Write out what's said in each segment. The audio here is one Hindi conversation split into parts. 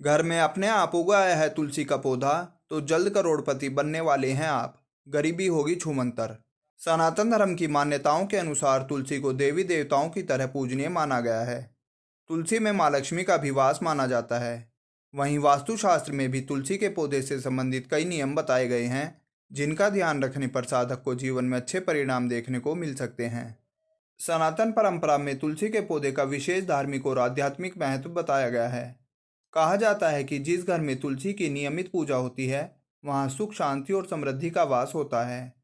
घर में अपने आप उगाया है तुलसी का पौधा, तो जल्द करोड़पति बनने वाले हैं आप। गरीबी होगी छूमंतर। सनातन धर्म की मान्यताओं के अनुसार तुलसी को देवी देवताओं की तरह पूजनीय माना गया है। तुलसी में माँ लक्ष्मी का भी वास माना जाता है। वहीं वास्तुशास्त्र में भी तुलसी के पौधे से संबंधित कई नियम बताए गए हैं, जिनका ध्यान रखने पर साधक को जीवन में अच्छे परिणाम देखने को मिल सकते हैं। सनातन परंपरा में तुलसी के पौधे का विशेष धार्मिक और आध्यात्मिक महत्व बताया गया है। कहा जाता है कि जिस घर में तुलसी की नियमित पूजा होती है, वहाँ सुख, शांति और समृद्धि का वास होता है।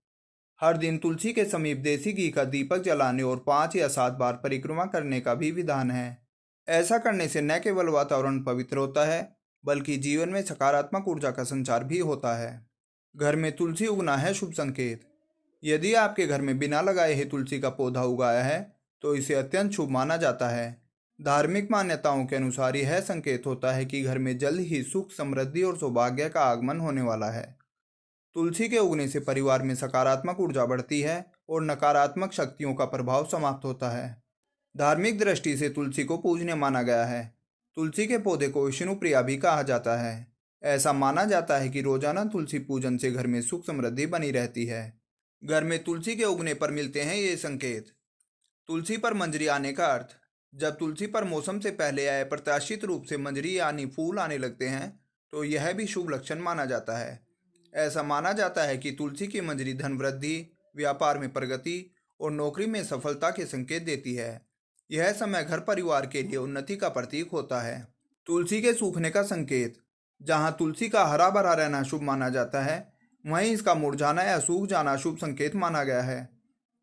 हर दिन तुलसी के समीप देसी घी का दीपक जलाने और 5 या 7 बार परिक्रमा करने का भी विधान है। ऐसा करने से न केवल वातावरण पवित्र होता है, बल्कि जीवन में सकारात्मक ऊर्जा का संचार भी होता है। घर में तुलसी उगना है शुभ संकेत। यदि आपके घर में बिना लगाए ही तुलसी का पौधा उगाया है, तो इसे अत्यंत शुभ माना जाता है। धार्मिक मान्यताओं के अनुसार यह संकेत होता है कि घर में जल्द ही सुख, समृद्धि और सौभाग्य का आगमन होने वाला है। तुलसी के उगने से परिवार में सकारात्मक ऊर्जा बढ़ती है और नकारात्मक शक्तियों का प्रभाव समाप्त होता है। धार्मिक दृष्टि से तुलसी को पूजनीय माना गया है। तुलसी के पौधे को विष्णु प्रिया भी कहा जाता है। ऐसा माना जाता है कि रोजाना तुलसी पूजन से घर में सुख समृद्धि बनी रहती है। घर में तुलसी के उगने पर मिलते हैं ये संकेत। तुलसी पर मंजरी आने का अर्थ। जब तुलसी पर मौसम से पहले या अप्रत्याशित रूप से मंजरी यानी फूल आने लगते हैं, तो यह भी शुभ लक्षण माना जाता है। ऐसा माना जाता है कि तुलसी की मंजरी धन वृद्धि, व्यापार में प्रगति और नौकरी में सफलता के संकेत देती है। यह समय घर परिवार के लिए उन्नति का प्रतीक होता है। तुलसी के सूखने का संकेत। जहाँ तुलसी का हरा भरा रहना शुभ माना जाता है, वहीं इसका मुरझाना या सूख जाना शुभ संकेत माना गया है।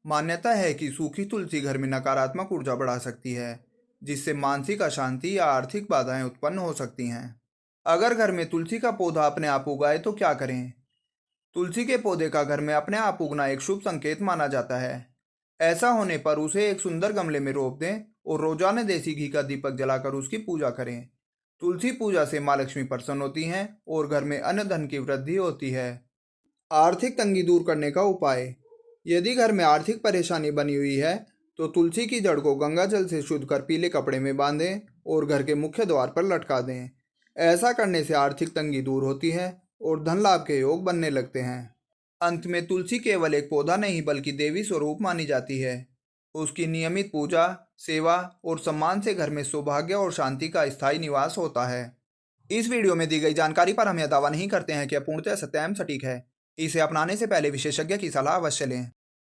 मान्यता है कि सूखी तुलसी घर में नकारात्मक ऊर्जा बढ़ा सकती है, जिससे मानसिक अशांति या आर्थिक बाधाएं उत्पन्न हो सकती हैं। अगर घर में तुलसी का पौधा अपने आप उगाए तो क्या करें? तुलसी के पौधे का घर में अपने आप उगना एक शुभ संकेत माना जाता है। ऐसा होने पर उसे एक सुंदर गमले में रोप दें और रोजाना देसी घी का दीपक जलाकर उसकी पूजा करें। तुलसी पूजा से माँ लक्ष्मी प्रसन्न होती हैं और घर में अन्न धन की वृद्धि होती है। आर्थिक तंगी दूर करने का उपाय। यदि घर में आर्थिक परेशानी बनी हुई है, तो तुलसी की जड़ को गंगा जल से शुद्ध कर पीले कपड़े में बांधें और घर के मुख्य द्वार पर लटका दें। ऐसा करने से आर्थिक तंगी दूर होती है और धन लाभ के योग बनने लगते हैं। अंत में तुलसी केवल एक पौधा नहीं बल्कि देवी स्वरूप मानी जाती है। उसकी नियमित पूजा, सेवा और सम्मान से घर में सौभाग्य और शांति का स्थायी निवास होता है। इस वीडियो में दी गई जानकारी पर हम यह दावा नहीं करते हैं कि यह पूर्णतः सत्य एवं सटीक है। इसे अपनाने से पहले विशेषज्ञ की सलाह अवश्य लें।